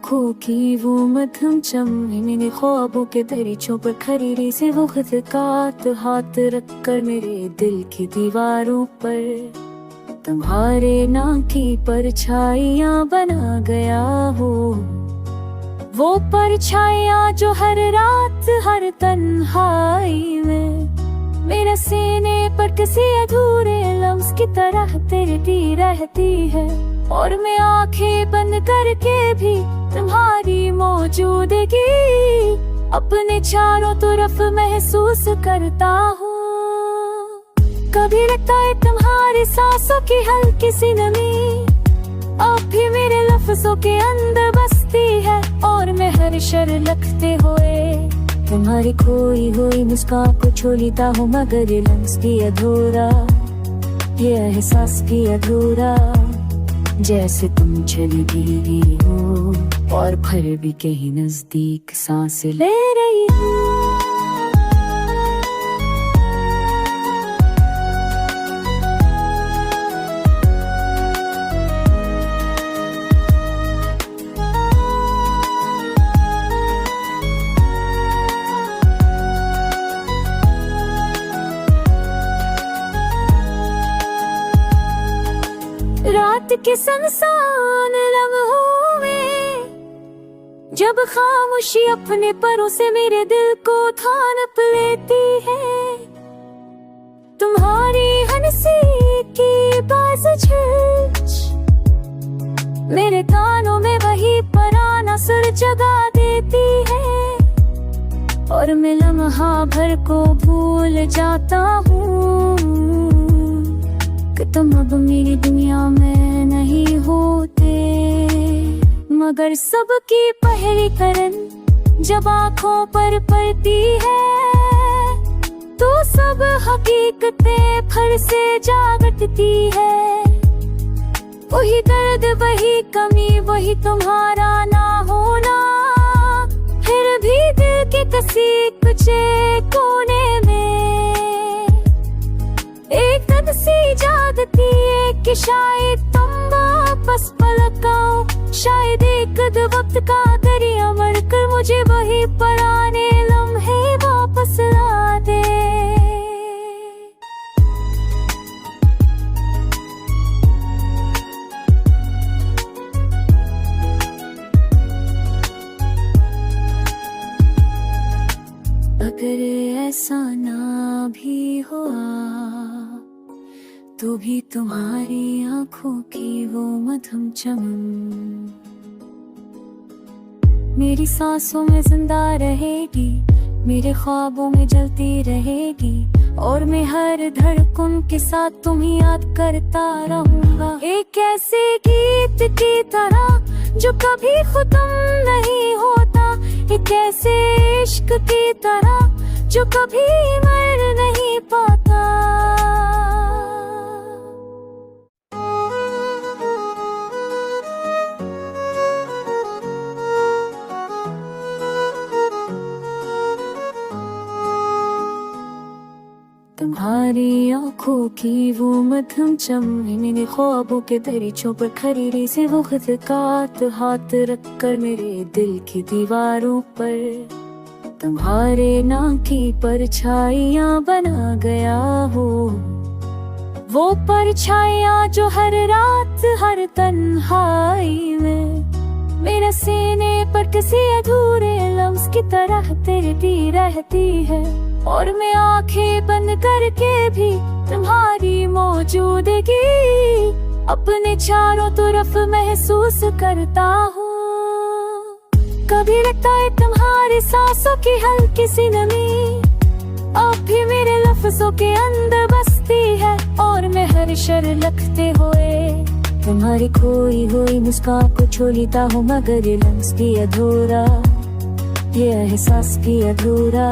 आँखों की वो मध्यम चमनी मेरे ख्वाबों के दरीचों पर खरीदी से वो खत कात हाथ रख कर मेरे दिल की दीवारों पर तुम्हारे नाम की परछाइयाँ बना गया हो। वो परछाइयाँ जो हर रात हर तन्हाई में मेरे सीने पर किसी अधूरे लम्स की तरह तिरती रहती है, और मैं आंखें बंद करके भी तुम्हारी मौजूदगी अपने चारों तरफ महसूस करता हूँ। कभी लगता है तुम्हारी सांसों की हल्की सी नमी अब भी मेरे लफ्जों के अंदर बसती है, और मैं हर शर लगते हुए तुम्हारी खोई हुई मुस्कान को छोड़ता हूँ, मगर ये लम्स भी अधूरा, ये एहसास भी अधूरा। जैसे तुम चली गई हो और फिर भी कहीं नजदीक सांस ले रही हो। रात के सुनसान लम्हों में जब खामोशी अपने परों से मेरे दिल को थानप लेती है, तुम्हारी हंसी की बाज़ मेरे कानों में वही पुराना सुर जगा देती है, और मैं लम्हा भर को भूल जाता हूँ कि तुम अब मेरी दुनिया में नहीं होते। मगर सबकी पहली करन जब आँखों पर पड़ती है तो सब हकीकतें फिर से जागती है। वही दर्द वही कमी वही तुम्हारा ना होना, फिर भी दिल के किसी कुछ कोने में एक तन सी जागती है कि शायद तुम वापस पलट आओ, शायद एक वक्त का दरिया मर कर मुझे वही पुराने लम्हे वापस ला दे। अगर ऐसा ना भी हुआ तो भी तुम्हारी आँखों की वो मधुम चमन मेरी सांसों में जिंदा रहेगी, मेरे ख्वाबों में जलती रहेगी, और मैं हर धड़कन के साथ तुम्हें याद करता रहूंगा। एक ऐसे गीत की तरह जो कभी खत्म नहीं होता, एक ऐसे इश्क की तरह जो कभी मर नहीं पाता। तुम्हारी आँखों की वो मध्यम चमनी मेरे ख्वाबों के दरीचों पर खरीदी से वो खत कात हाथ रख कर मेरे दिल की दीवारों पर तुम्हारे नाम की परछाइयाँ बना गया हो। वो परछाइयाँ जो हर रात हर तन्हाई में मेरे सीने पर किसी अधूरे लम्स की तरह तिरती रहती है, और मैं आंखें बंद करके भी तुम्हारी मौजूदगी अपने चारों तरफ महसूस करता हूँ। कभी लगता है तुम्हारी सांसों की हल्की सी नमी अब भी मेरे लफ्जों के अंदर बसती है, और मैं हर शर लगते हुए तुम्हारी खोई हुई मुस्कान को छोड़ता हूँ, मगर ये लम्स भी अधूरा, ये एहसास भी अधूरा।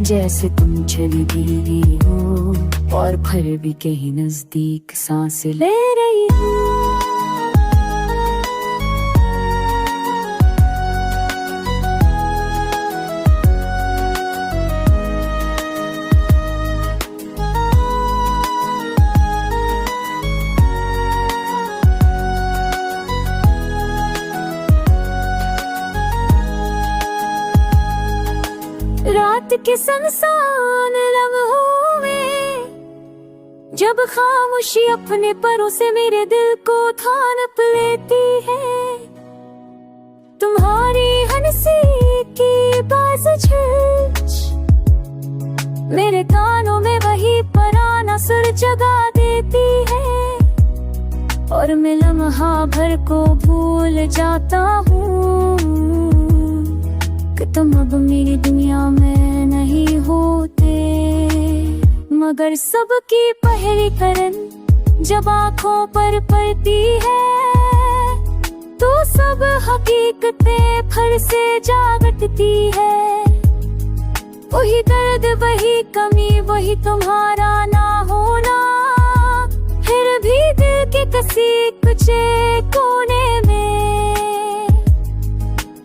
जैसे तुम चली गई हो और फिर भी कहीं नजदीक सांस ले रही हो। रात के सुनसान लम्हों में जब खामोशी अपने परों से मेरे दिल को थानप लेती है, तुम्हारी हंसी की बाज़ मेरे कानों में वही पुराना सुर जगा देती है, और मैं लम्हा भर को भूल जाता हूँ कि तुम अब मेरी दुनिया में नहीं होते। मगर सबकी पहली करन जब आँखों पर पड़ती है, तो सब हकीकतें फिर से जाग उठती है। वही दर्द, वही कमी, वही तुम्हारा ना होना, फिर भी दिल के किसी कुछ कोने में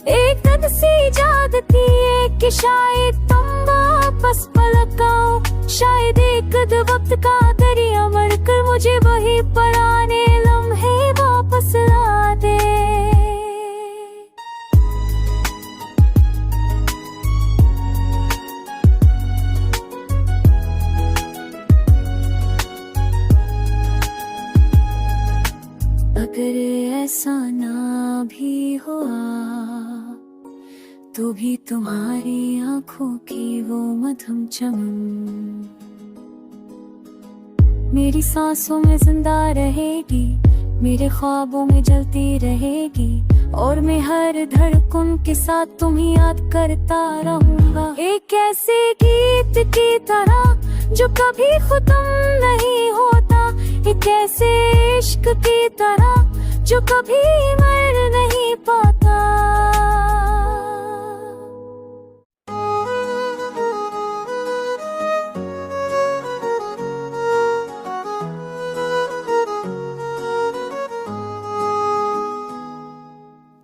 एक दर्द सी जागती है कि शायद तुम वापस पलट आओ, शायद एक वक्त का दरिया मरकर मुझे वही पुराने लम्हे वापस ला दे। अगर ऐसा ना भी हुआ तो भी तुम्हारी आंखों की वो मधुम चमन मेरी सांसों में जिंदा रहेगी, मेरे ख्वाबों में जलती रहेगी, और मैं हर धड़कन के साथ तुम्हें याद करता रहूंगा। एक ऐसे गीत की तरह जो कभी खत्म नहीं होता, एक ऐसे इश्क की तरह जो कभी मर नहीं पाता।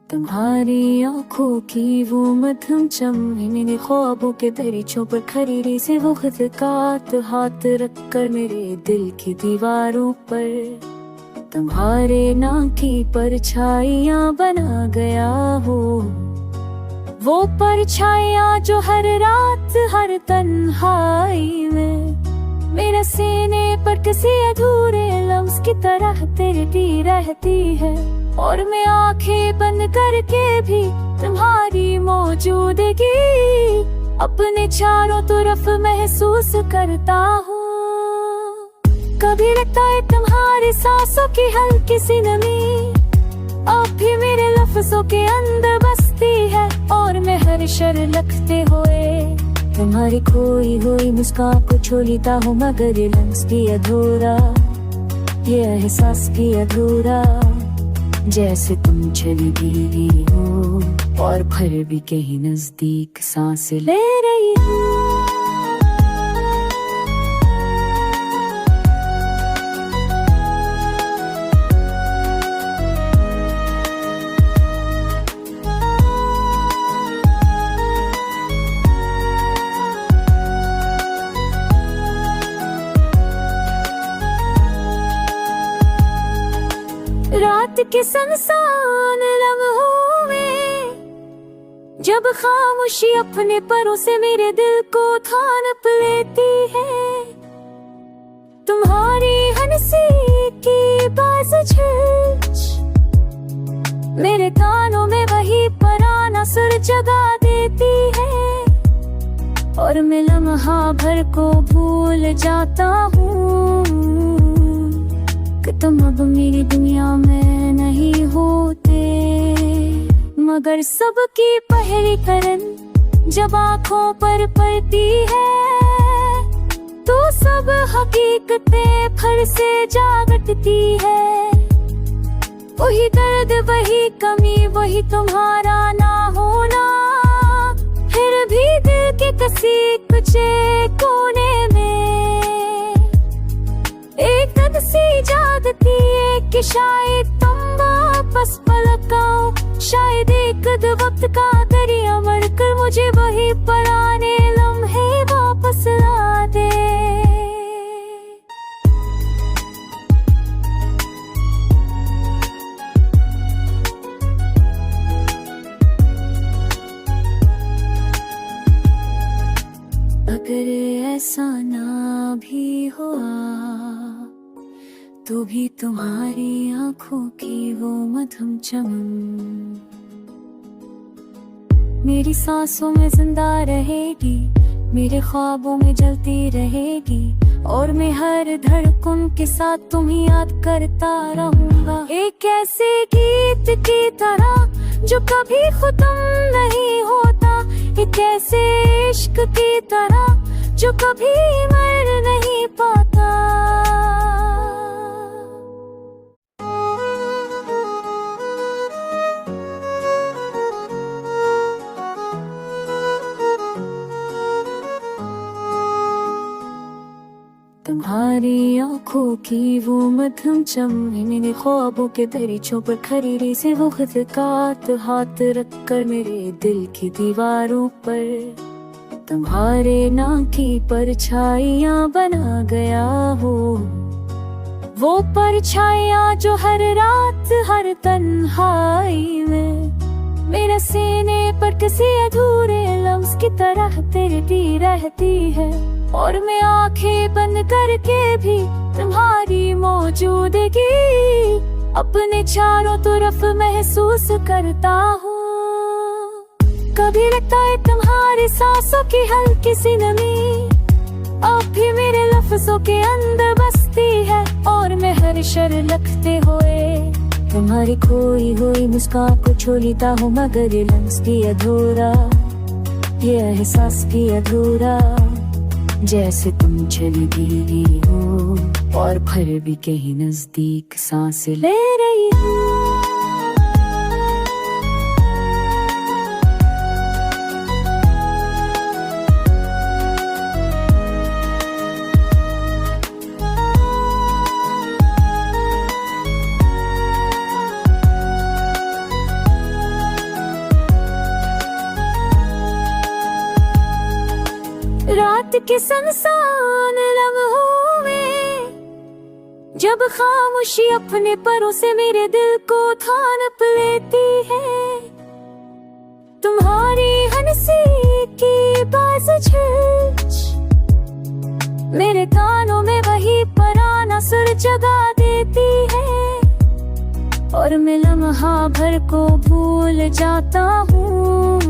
तुम्हारी आंखों की वो मध्यम चमन मेरे ख्वाबों के दरीचों पर खरीदी से वो खुद काट हाथ रख कर मेरे दिल की दीवारों पर तुम्हारे नाम की परछाइयां बना गया हो। वो परछाइयां जो हर रात हर तन्हाई में मेरे सीने पर किसी अधूरे लम्स की तरह तिरती रहती है, और मैं आंखें बंद करके भी तुम्हारी मौजूदगी अपने चारों तरफ महसूस करता हूँ। कभी लगता है तुम्हारी सांसों की हल्की सी नमी अब भी मेरे लफ्जों के अंदर बसती है, और मैं हर शर लगते हुए तुम्हारी खोई हुई मुस्कान को छोड़ता हूँ, मगर ये लम्स भी अधूरा, ये एहसास भी अधूरा, जैसे तुम चली गई हो और फिर भी कहीं नजदीक सांस ले रही हो। रात के सुनसान लम्हों में जब खामोशी अपने परों से मेरे दिल को थानप लेती है, तुम्हारी हंसी की बाज़ मेरे कानों में वही पुराना सुर जगा देती है, और मैं लम्हा भर को भूल जाता हूँ कि तुम अब मेरी दुनिया में नहीं होते। मगर सबकी पहली करन जब आँखों पर पड़ती है, तो सब हकीकतें फिर से जाग उठती है। वही दर्द, वही कमी, वही तुम्हारा ना होना, फिर भी दिल के किसी कुछ कोने में एक दर्द सी जागती है कि शायद तुम वापस पलट आओ, शायद एक वक्त का दरिया मरकर मुझे वही पुराने लम्हे वापस ला दे। अगर ऐसा ना भी हुआ तो भी तुम्हारी आंखों की वो मधुम चमन मेरी सांसों में जिंदा रहेगी, मेरे ख्वाबों में जलती रहेगी, और मैं हर धड़कन के साथ तुम्हें याद करता रहूंगा। एक ऐसे गीत की तरह जो कभी खत्म नहीं होता, एक ऐसे इश्क की तरह जो कभी मर नहीं पाता। तुम्हारी आंखों की वो मध्यम चमन मैंने ख्वाबों के दरीचों पर खरीदी से वो खिदकात हाथ रख कर मेरे दिल की दीवारों पर तुम्हारे नाम की परछाइयां बना गया हो। वो परछाइयां जो हर रात हर तन्हाई में मेरे सीने पर किसी अधूरे लम्स की तरह तिरती रहती है, और मैं आंखें बंद करके भी तुम्हारी मौजूदगी अपने चारों तरफ महसूस करता हूँ। कभी लगता है तुम्हारी सांसों की हल्की सी नमी अब भी मेरे लफ्जों के अंदर बसती है, और मैं हर शर लगते हुए तुम्हारी खोई हुई मुस्कान को छोड़ता हूँ, मगर ये लम्स भी अधूरा, ये एहसास भी अधूरा, जैसे तुम चली गई हो और फिर भी कहीं नजदीक सांस ले रही हो। रात के सुनसान लम्हों में जब खामोशी अपने परों से मेरे दिल को थानप लेती है, तुम्हारी हंसी की बाज़ मेरे कानों में वही पुराना सुर जगा देती है, और मैं लम्हा भर को भूल जाता हूँ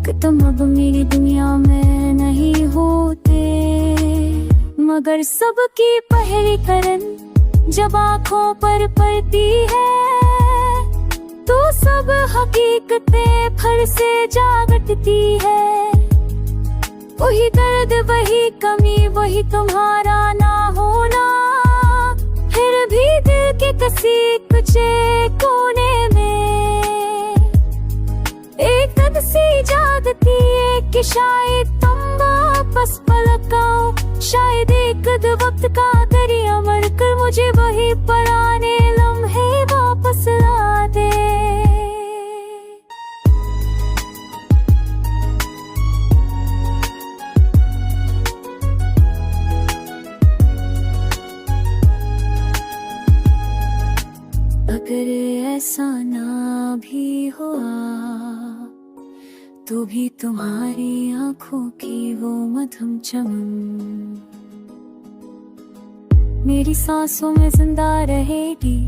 कि तुम अब मेरी दुनिया में नहीं होते। मगर सबकी पहली करन जब आँखों पर पड़ती है तो सब हकीकतें फिर से जागती है। वही दर्द वही कमी वही तुम्हारा ना होना, फिर भी दिल के किसी कुचे कोने में एक दर्द सी जागती है कि शायद तुम वापस पलट आओ, शायद एक वक्त का दरिया मर कर मुझे वही पुराने लम्हे वापस ला दे। अगर ऐसा ना भी हुआ तो भी तुम्हारी आंखों की वो मधुम चमन मेरी सांसों में जिंदा रहेगी,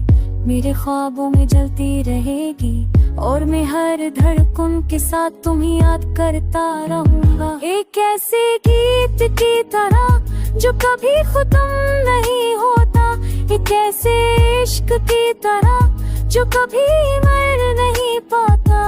मेरे ख्वाबों में जलती रहेगी, और मैं हर धड़कन के साथ तुम्हें याद करता रहूंगा। एक ऐसे गीत की तरह जो कभी खत्म नहीं होता, एक ऐसे इश्क की तरह जो कभी मर नहीं पाता।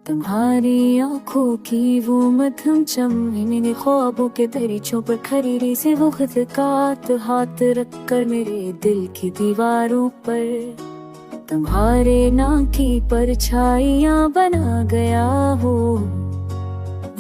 तुम्हारी आंखों की वो मध्यम चमन मैंने ख्वाबों के दरीचों पर खरीदी से वो खिदकात हाथ रख कर मेरे दिल की दीवारों पर तुम्हारे नाम की परछाइयां बना गया हो।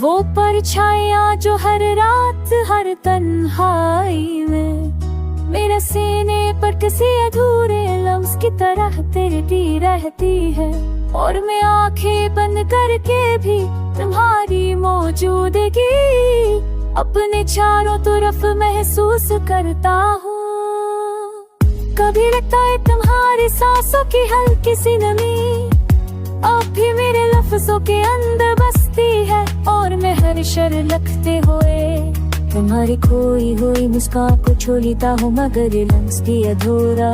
वो परछाइयां जो हर रात हर तन्हाई में मेरे सीने पर किसी अधूरे लम्स की तरह तिरती रहती है, और मैं आंखें बंद करके भी तुम्हारी मौजूदगी अपने चारों तरफ महसूस करता हूँ। कभी लगता है तुम्हारी सांसों की हल्की सी नमी अब भी मेरे लफ्जों के अंदर बसती है, और मैं हर शर लगते हुए तुम्हारी खोई हुई मुस्कान को छोड़ता हूँ, मगर ये लम्स भी अधूरा,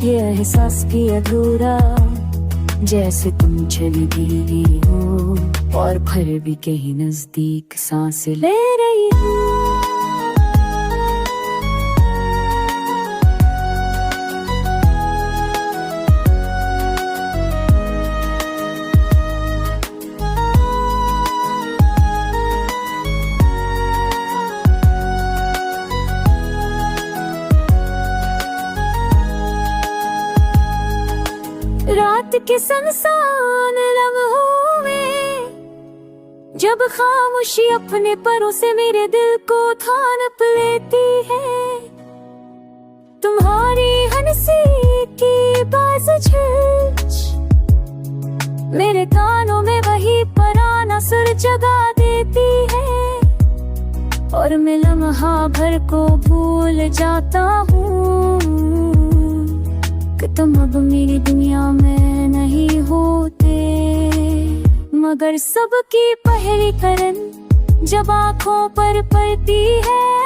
ये एहसास भी अधूरा, जैसे तुम चली गई हो और फिर भी कहीं नजदीक सांस ले रही हो। रात के सुनसान लम्हों में जब खामोशी अपने परों से मेरे दिल को थानप लेती है, तुम्हारी हंसी की बाज़ मेरे कानों में वही पुराना सुर जगा देती है, और मैं लम्हा भर को भूल जाता हूँ कि तुम अब मेरी दुनिया में नहीं होते। मगर सबकी पहली करन जब आँखों पर पड़ती है